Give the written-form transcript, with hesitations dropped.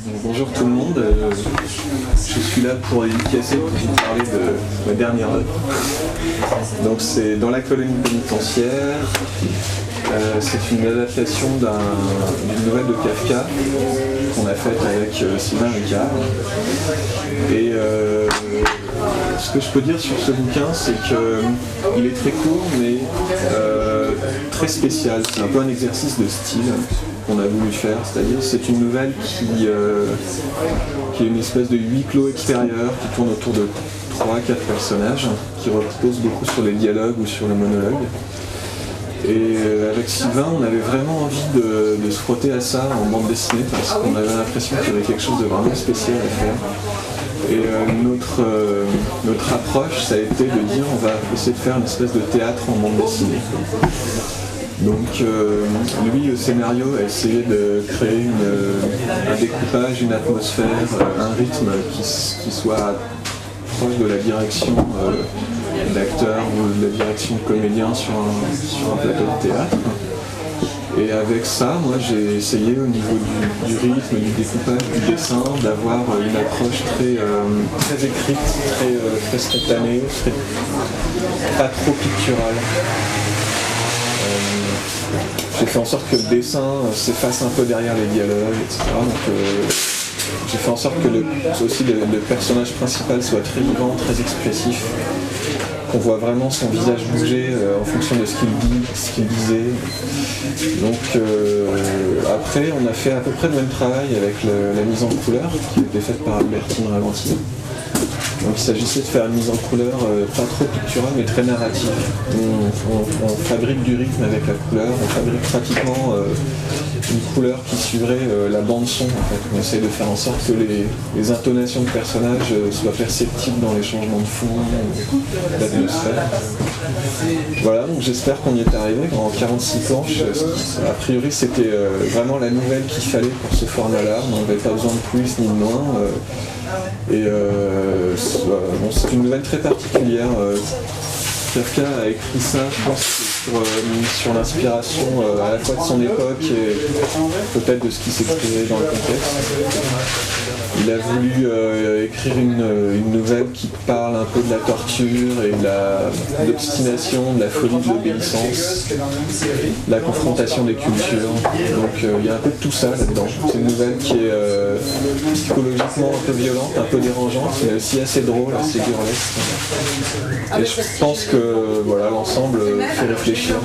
Bonjour tout le monde, je suis là pour dédicacer, pour vous parler de ma dernière œuvre. Donc c'est Dans la colonie pénitentiaire. C'est une adaptation d'une nouvelle de Kafka qu'on a faite avec Sylvain Ricard. Et ce que je peux dire sur ce bouquin, c'est qu'il est très court mais très spécial. C'est un peu un exercice de style qu'on a voulu faire, c'est-à-dire c'est une nouvelle qui est une espèce de huis clos extérieur qui tourne autour de 3-4 personnages, qui repose beaucoup sur les dialogues ou sur le monologue. Et avec Sylvain, on avait vraiment envie de se frotter à ça en bande dessinée parce qu'on avait l'impression qu'il y avait quelque chose de vraiment spécial à faire. Et notre approche, ça a été de dire on va essayer de faire une espèce de théâtre en bande dessinée. Donc lui, le scénario a essayé de créer un découpage, une atmosphère, un rythme qui soit proche de la direction d'acteur ou de la direction de comédien sur un plateau de théâtre. Et avec ça, moi j'ai essayé au niveau du rythme, du découpage, du dessin, d'avoir une approche très écrite, très spontanée, pas trop picturale. J'ai fait en sorte que le dessin s'efface un peu derrière les dialogues, etc. Donc j'ai fait en sorte que le personnage principal soit très vivant, très expressif, qu'on voit vraiment son visage bouger en fonction de ce qu'il dit, ce qu'il disait. Donc après, on a fait à peu près le même travail avec la mise en couleur qui a été faite par Albertine Ravanti. Donc il s'agissait de faire une mise en couleur pas trop picturale mais très narrative. On fabrique du rythme avec la couleur, on fabrique pratiquement une couleur qui suivrait la bande son en fait. On essaie de faire en sorte que les intonations de personnages soient perceptibles dans les changements de fond, d'atmosphère. Voilà, donc j'espère qu'on y est arrivé en 46 planches. A priori c'était vraiment la nouvelle qu'il fallait pour ce format-là, on n'avait pas besoin de plus ni de moins. C'est une nouvelle très particulière. Kafka a écrit ça, je pense, sur l'inspiration à la fois de son époque et peut-être de ce qui s'écrivait dans le contexte. Il a voulu écrire une nouvelle qui parle un peu de la torture et de l'obstination, de la folie de l'obéissance, de la confrontation des cultures. Donc il y a un peu de tout ça là-dedans. C'est une nouvelle qui est psychologiquement un peu violente, un peu dérangeante, mais aussi assez drôle, assez burlesque. Et je pense que voilà, l'ensemble fait réfléchir.